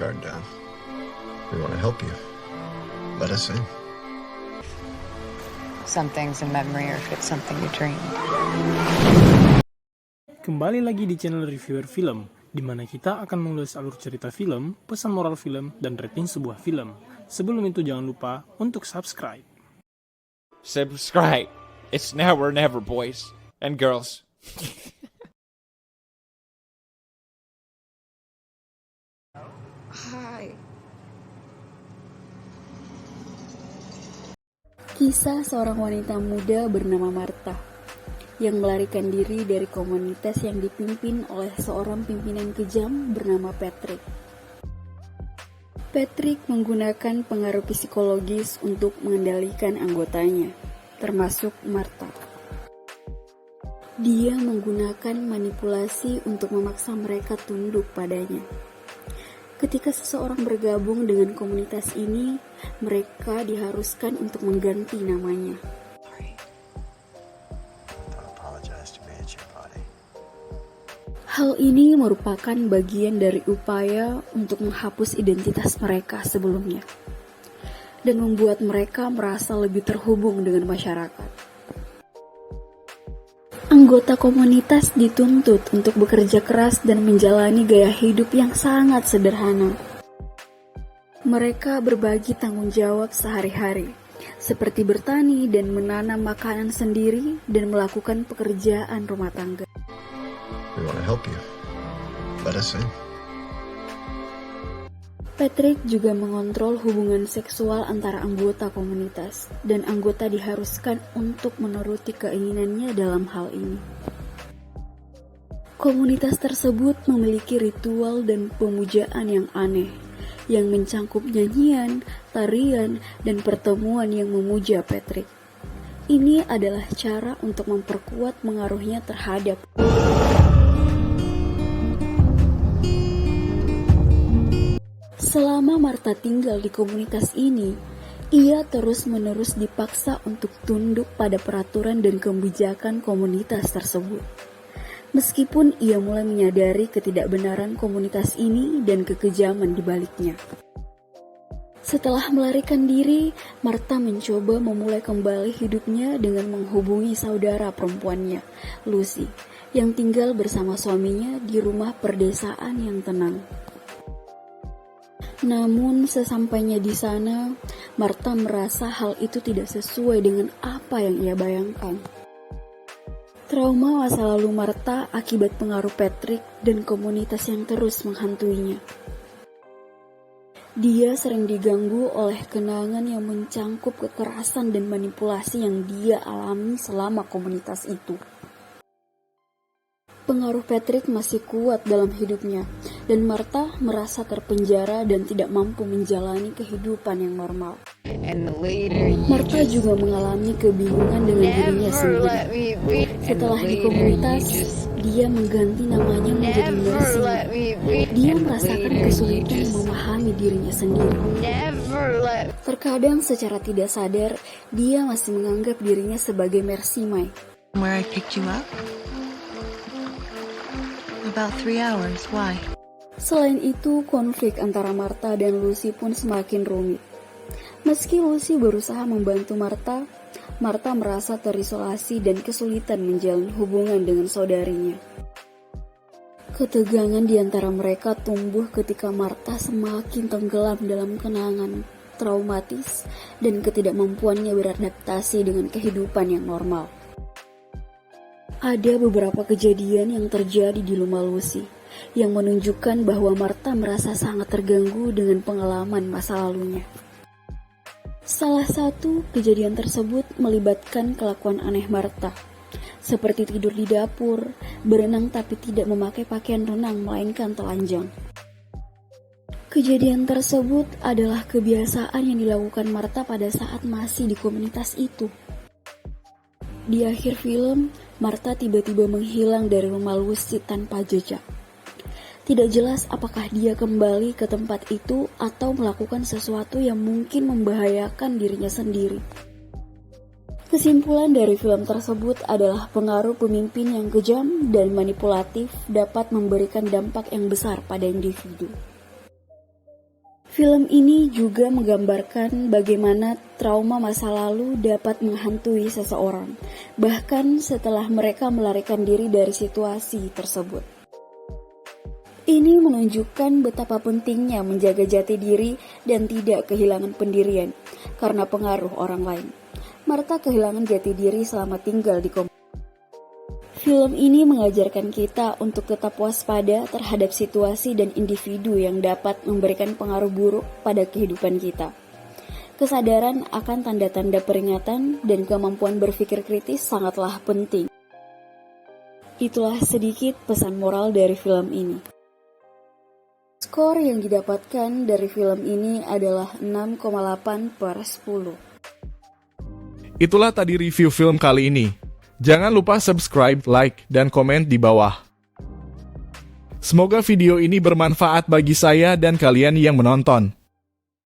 guard down. We want to help you. Let us in. Some things a memory or if it's something you dreamed. Kembali lagi di channel Reviewer Film, di mana kita akan mengulas alur cerita film, pesan moral film, dan rating sebuah film. Sebelum itu jangan lupa untuk subscribe. Subscribe. It's now or never, boys and girls. Hai. Kisah seorang wanita muda bernama Martha yang melarikan diri dari komunitas yang dipimpin oleh seorang pimpinan kejam bernama Patrick. Patrick menggunakan pengaruh psikologis untuk mengendalikan anggotanya, termasuk Martha. Dia menggunakan manipulasi untuk memaksa mereka tunduk padanya. Ketika seseorang bergabung dengan komunitas ini, mereka diharuskan untuk mengganti namanya. Hal ini merupakan bagian dari upaya untuk menghapus identitas mereka sebelumnya dan membuat mereka merasa lebih terhubung dengan masyarakat. Anggota komunitas dituntut untuk bekerja keras dan menjalani gaya hidup yang sangat sederhana. Mereka berbagi tanggung jawab sehari-hari, seperti bertani dan menanam makanan sendiri dan melakukan pekerjaan rumah tangga. We want to help you. Let us in. Patrick juga mengontrol hubungan seksual antara anggota komunitas, dan anggota diharuskan untuk menuruti keinginannya dalam hal ini. Komunitas tersebut memiliki ritual dan pemujaan yang aneh, yang mencangkup nyanyian, tarian, dan pertemuan yang memuja Patrick. Ini adalah cara untuk memperkuat pengaruhnya terhadap Selama Martha tinggal di komunitas ini, ia terus-menerus dipaksa untuk tunduk pada peraturan dan kebijakan komunitas tersebut. Meskipun ia mulai menyadari ketidakbenaran komunitas ini dan kekejaman di baliknya. Setelah melarikan diri, Martha mencoba memulai kembali hidupnya dengan menghubungi saudara perempuannya, Lucy, yang tinggal bersama suaminya di rumah perdesaan yang tenang. Namun sesampainya di sana, Martha merasa hal itu tidak sesuai dengan apa yang ia bayangkan. Trauma masa lalu Martha akibat pengaruh Patrick dan komunitas yang terus menghantuinya. Dia sering diganggu oleh kenangan yang mencangkup kekerasan dan manipulasi yang dia alami selama komunitas itu. Pengaruh Patrick masih kuat dalam hidupnya, dan Martha merasa terpenjara dan tidak mampu menjalani kehidupan yang normal. Martha juga mengalami kebingungan dengan dirinya sendiri. Setelah di komunitas, dia mengganti namanya menjadi Mercy. Dia merasakan kesulitan memahami dirinya sendiri. Terkadang secara tidak sadar, dia masih menganggap dirinya sebagai Mercy Mai. Where I picked you up? About 3 hours, why? Selain itu, konflik antara Martha dan Lucy pun semakin rumit. Meski Lucy berusaha membantu Martha, Martha merasa terisolasi dan kesulitan menjalin hubungan dengan saudarinya. Ketegangan di antara mereka tumbuh ketika Martha semakin tenggelam dalam kenangan traumatis dan ketidakmampuannya beradaptasi dengan kehidupan yang normal. Ada beberapa kejadian yang terjadi di rumah Lucy yang menunjukkan bahwa Martha merasa sangat terganggu dengan pengalaman masa lalunya. Salah satu kejadian tersebut melibatkan kelakuan aneh Martha, seperti tidur di dapur, berenang tapi tidak memakai pakaian renang melainkan telanjang. Kejadian tersebut adalah kebiasaan yang dilakukan Martha pada saat masih di komunitas itu. Di akhir film, Martha tiba-tiba menghilang dari rumah Lucy tanpa jejak. Tidak jelas apakah dia kembali ke tempat itu atau melakukan sesuatu yang mungkin membahayakan dirinya sendiri. Kesimpulan dari film tersebut adalah pengaruh pemimpin yang kejam dan manipulatif dapat memberikan dampak yang besar pada individu. Film ini juga menggambarkan bagaimana trauma masa lalu dapat menghantui seseorang, bahkan setelah mereka melarikan diri dari situasi tersebut. Ini menunjukkan betapa pentingnya menjaga jati diri dan tidak kehilangan pendirian karena pengaruh orang lain. Martha kehilangan jati diri selama tinggal di kompleks. Film ini mengajarkan kita untuk tetap waspada terhadap situasi dan individu yang dapat memberikan pengaruh buruk pada kehidupan kita. Kesadaran akan tanda-tanda peringatan dan kemampuan berpikir kritis sangatlah penting. Itulah sedikit pesan moral dari film ini. Skor yang didapatkan dari film ini adalah 6,8/10. Itulah tadi review film kali ini. Jangan lupa subscribe, like, dan komen di bawah. Semoga video ini bermanfaat bagi saya dan kalian yang menonton.